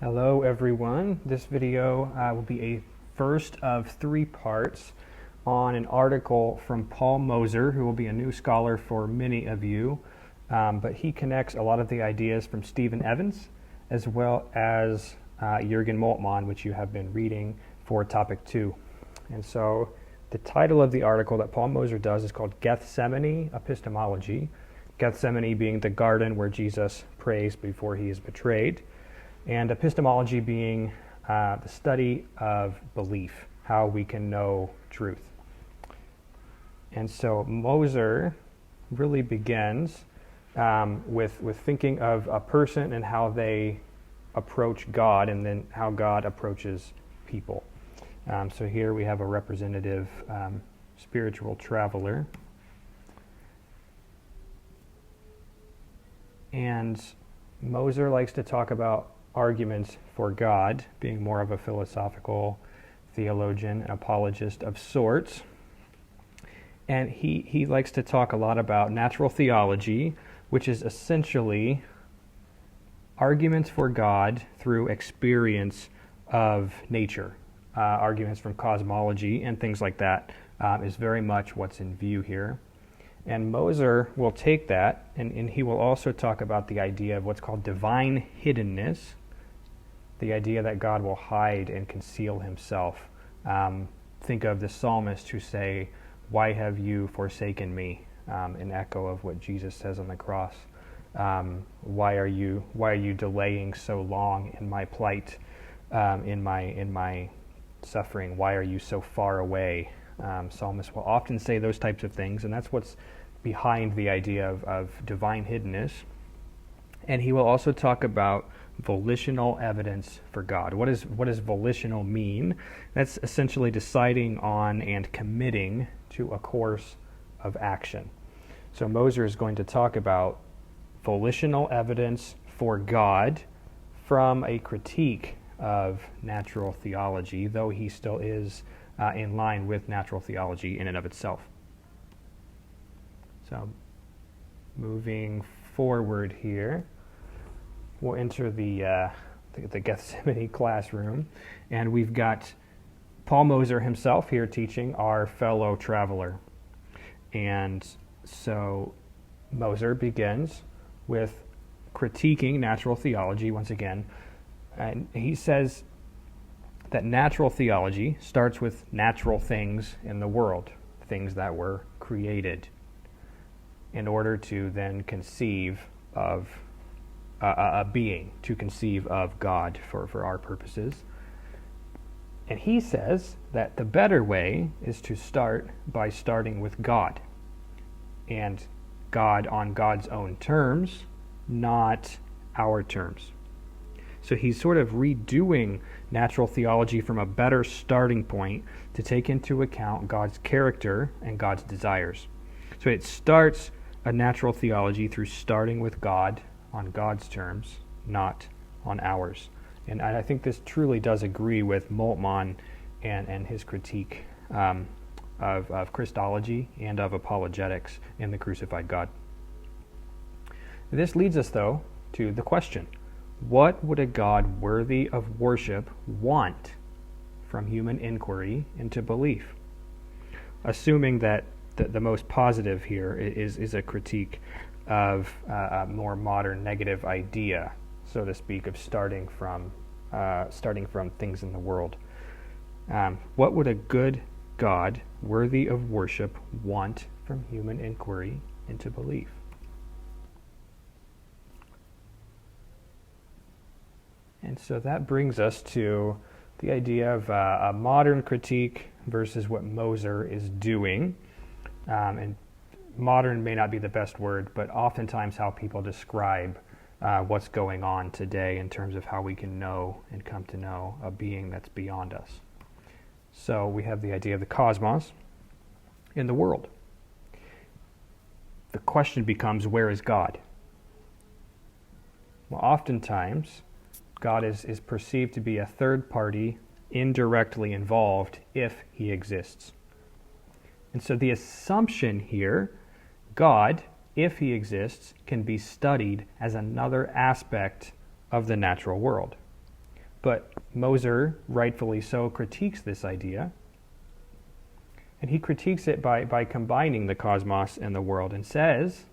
Hello everyone. This video will be a first of 3 parts on an article from Paul Moser, who will be a new scholar for many of you, but he connects a lot of the ideas from Stephen Evans as well as Jürgen Moltmann, which you have been reading for topic 2. And so the title of the article that Paul Moser does is called Gethsemane, Epistomology, Gethsemane being the garden where Jesus prays before he is betrayed, and epistemology being the study of belief, how we can know truth. And so Moser really begins with thinking of a person and how they approach God, and then how God approaches people. So here we have a representative spiritual traveler. And Moser likes to talk about arguments for God, being more of a philosophical theologian and apologist of sorts. And he likes to talk a lot about natural theology, which is essentially arguments for God through experience of nature. Arguments from cosmology and things like that is very much what's in view here. And Moser will take that, and he will also talk about the idea of what's called divine hiddenness, the idea that God will hide and conceal himself. Think of the psalmist who say, "Why have you forsaken me?" An echo of what Jesus says on the cross. Why are you delaying so long in my plight, in my suffering? Why are you so far away? Psalmists will often say those types of things, and that's what's behind the idea of divine hiddenness. And he will also talk about volitional evidence for God. What does volitional mean? That's essentially deciding on and committing to a course of action. So Moser is going to talk about volitional evidence for God from a critique of natural theology, though he still is in line with natural theology in and of itself. So moving forward here, we'll enter the Gethsemane classroom, and we've got Paul Moser himself here teaching our fellow traveler. And so Moser begins with critiquing natural theology once again, and he says that natural theology starts with natural things in the world, things that were created, in order to then conceive of a being, to conceive of God for our purposes. And he says that the better way is to start by starting with God, and God on God's own terms, not our terms. So he's sort of redoing natural theology from a better starting point to take into account God's character and God's desires. So it starts a natural theology through starting with God on God's terms, not on ours. And I think this truly does agree with Moltmann and his critique of Christology and of apologetics in the crucified God. This leads us, though, to the question: what would a God worthy of worship want from human inquiry into belief? Assuming that the most positive here is a critique of a more modern negative idea, so to speak, of starting from things in the world. What would a good God worthy of worship want from human inquiry into belief? And so that brings us to the idea of a modern critique versus what Moser is doing. And modern may not be the best word, but oftentimes how people describe what's going on today in terms of how we can know and come to know a being that's beyond us. So we have the idea of the cosmos in the world. The question becomes, where is God? Well, oftentimes, God is perceived to be a third party indirectly involved if he exists. And so the assumption here, God, if he exists, can be studied as another aspect of the natural world. But Moser, rightfully so, critiques this idea. And he critiques it by combining the cosmos and the world and says,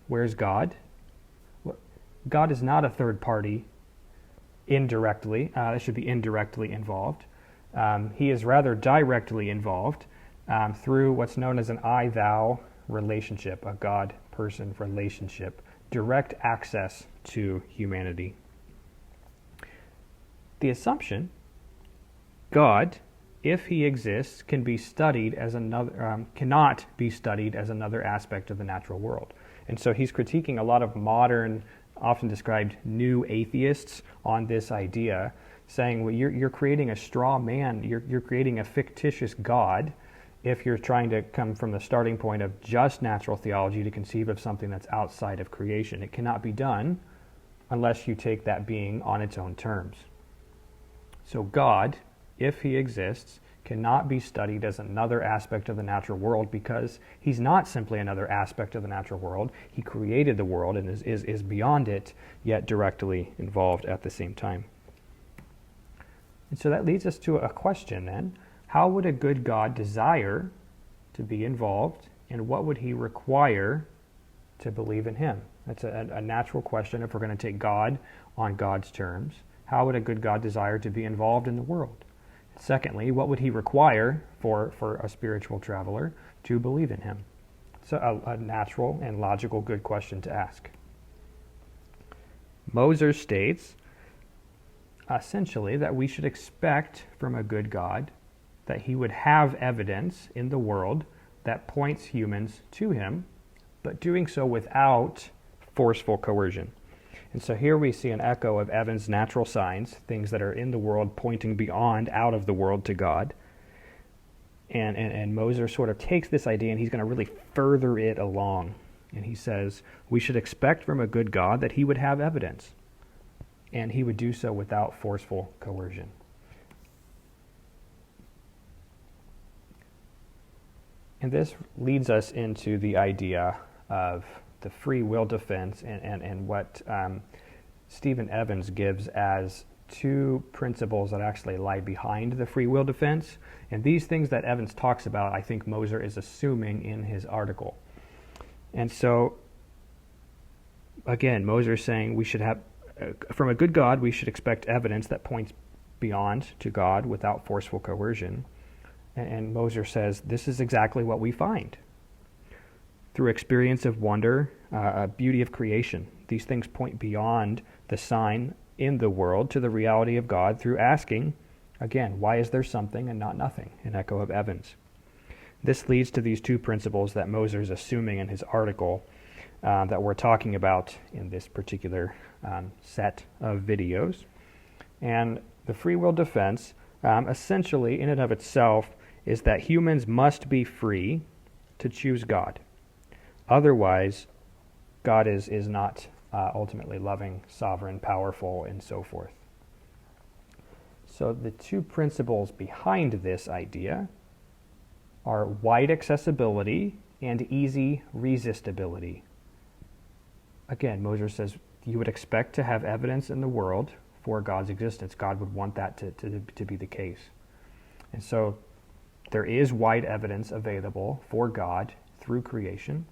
where's God? God is not a third party indirectly. It should be indirectly involved. He is rather directly involved through what's known as an I-thou relationship, a God-person relationship, direct access to humanity. The assumption, God, if he exists, cannot be studied as another aspect of the natural world. And so he's critiquing a lot of modern, often described new atheists on this idea, saying, well, you're creating a straw man, you're creating a fictitious God if you're trying to come from the starting point of just natural theology to conceive of something that's outside of creation. It cannot be done unless you take that being on its own terms. So God, if he exists, cannot be studied as another aspect of the natural world because he's not simply another aspect of the natural world. He created the world and is beyond it, yet directly involved at the same time. And so that leads us to a question then. How would a good God desire to be involved, and what would he require to believe in him? That's a natural question if we're going to take God on God's terms. How would a good God desire to be involved in the world? Secondly, what would he require for a spiritual traveler to believe in him? So a natural and logical good question to ask. Moser states, essentially, that we should expect from a good God that he would have evidence in the world that points humans to him, but doing so without forceful coercion. And so here we see an echo of Evans' natural signs, things that are in the world pointing beyond, out of the world to God. And Moser sort of takes this idea and he's going to really further it along. And he says, we should expect from a good God that he would have evidence. And he would do so without forceful coercion. And this leads us into the idea of the free will defense and what Stephen Evans gives as two principles that actually lie behind the free will defense. And these things that Evans talks about, I think Moser is assuming in his article. And so, again, Moser is saying we should have, from a good God, we should expect evidence that points beyond to God without forceful coercion. And Moser says this is exactly what we find. Through experience of wonder, beauty of creation, these things point beyond the sign in the world to the reality of God through asking, again, why is there something and not nothing? An echo of Evans. This leads to these two principles that Moser is assuming in his article that we're talking about in this particular set of videos. And the free will defense, essentially, in and of itself, is that humans must be free to choose God. Otherwise, God is not ultimately loving, sovereign, powerful, and so forth. So the two principles behind this idea are wide accessibility and easy resistibility. Again, Moser says you would expect to have evidence in the world for God's existence. God would want that to be the case. And so there is wide evidence available for God through creation.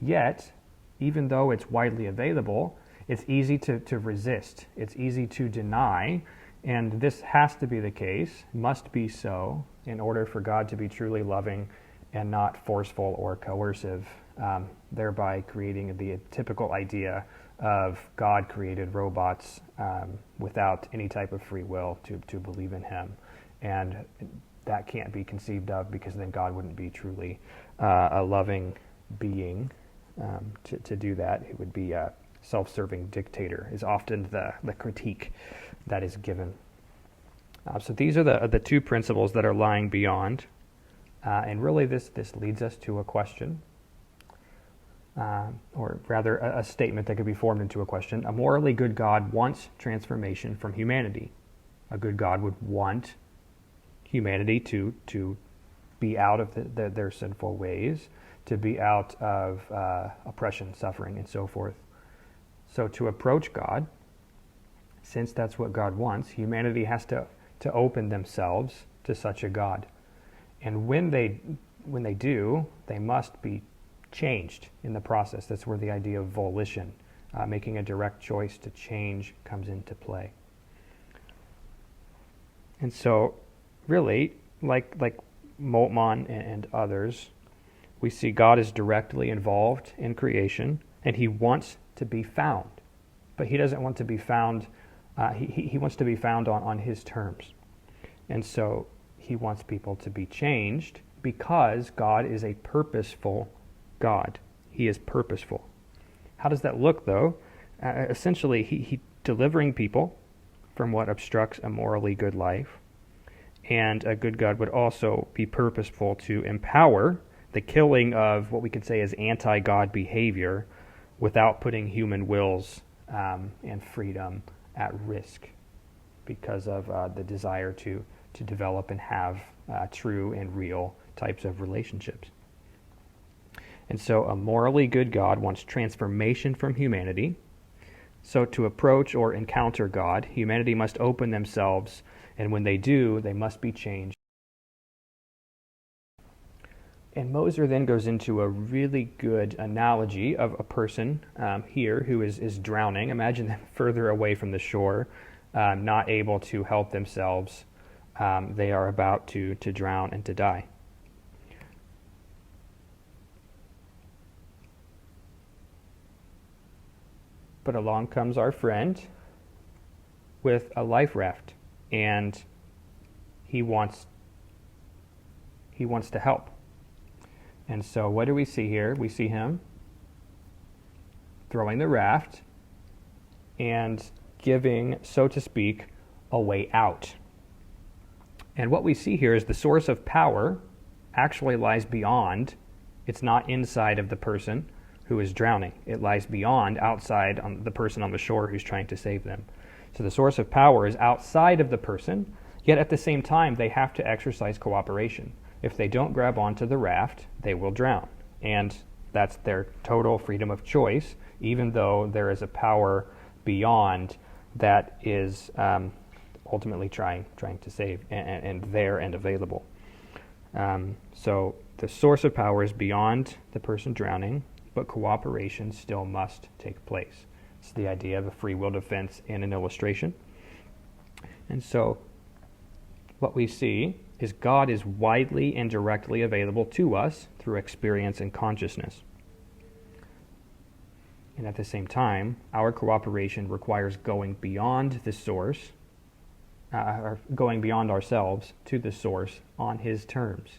Yet, even though it's widely available, it's easy to resist. It's easy to deny. And this has to be the case, must be so, in order for God to be truly loving and not forceful or coercive, thereby creating the typical idea of God created robots without any type of free will to believe in him. And that can't be conceived of because then God wouldn't be truly a loving being. To do that, it would be a self-serving dictator, is often the critique that is given. So these are the two principles that are lying beyond. And really this leads us to a question, or rather a statement that could be formed into a question. A morally good God wants transformation from humanity. A good God would want humanity to be out of their sinful ways, to be out of oppression, suffering, and so forth. So to approach God since that's what God wants, humanity has to open themselves to such a God. And when they do, they must be changed in the process. That's where the idea of volition, making a direct choice to change, comes into play. And so, really, like Moltmann and others, we see God is directly involved in creation, and he wants to be found. But he doesn't want to be found, he wants to be found on his terms. And so he wants people to be changed because God is a purposeful God. He is purposeful. How does that look, though? Essentially, he delivering people from what obstructs a morally good life. And a good God would also be purposeful to empower the killing of what we could say is anti-God behavior without putting human wills and freedom at risk because of the desire to develop and have true and real types of relationships. And so a morally good God wants transformation from humanity. So to approach or encounter God, humanity must open themselves, and when they do, they must be changed. And Moser then goes into a really good analogy of a person here who is drowning. Imagine them further away from the shore, not able to help themselves. They are about to drown and to die. But along comes our friend with a life raft, and he wants to help. And so what do we see here? We see him throwing the raft and giving, so to speak, a way out. And what we see here is the source of power actually lies beyond. It's not inside of the person who is drowning. It lies beyond, outside on the person on the shore who's trying to save them. So the source of power is outside of the person, yet at the same time they have to exercise cooperation. If they don't grab onto the raft, they will drown. And that's their total freedom of choice, even though there is a power beyond that is ultimately trying to save and there and available. So the source of power is beyond the person drowning, but cooperation still must take place. It's the idea of a free will defense in an illustration. And so what we see is God is widely and directly available to us through experience and consciousness. And at the same time, our cooperation requires going beyond the source, or going beyond ourselves to the source on his terms,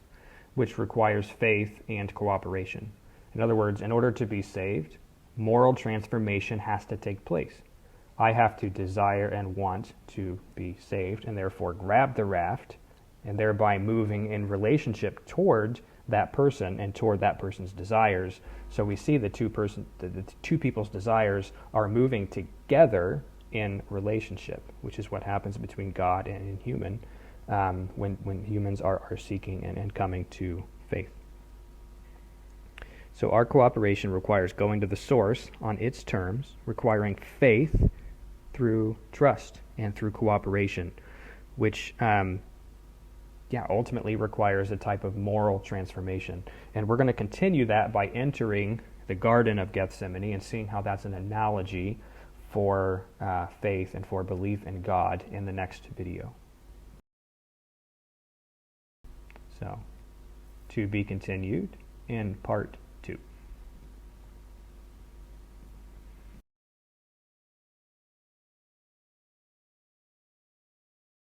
which requires faith and cooperation. In other words, in order to be saved, moral transformation has to take place. I have to desire and want to be saved, and therefore grab the raft, and thereby moving in relationship toward that person and toward that person's desires. So we see the two people's desires are moving together in relationship, which is what happens between God and human when humans are seeking and coming to faith. So our cooperation requires going to the source on its terms, requiring faith through trust and through cooperation, which ultimately requires a type of moral transformation. And we're going to continue that by entering the Garden of Gethsemane and seeing how that's an analogy for faith and for belief in God in the next video. So, to be continued in part 2.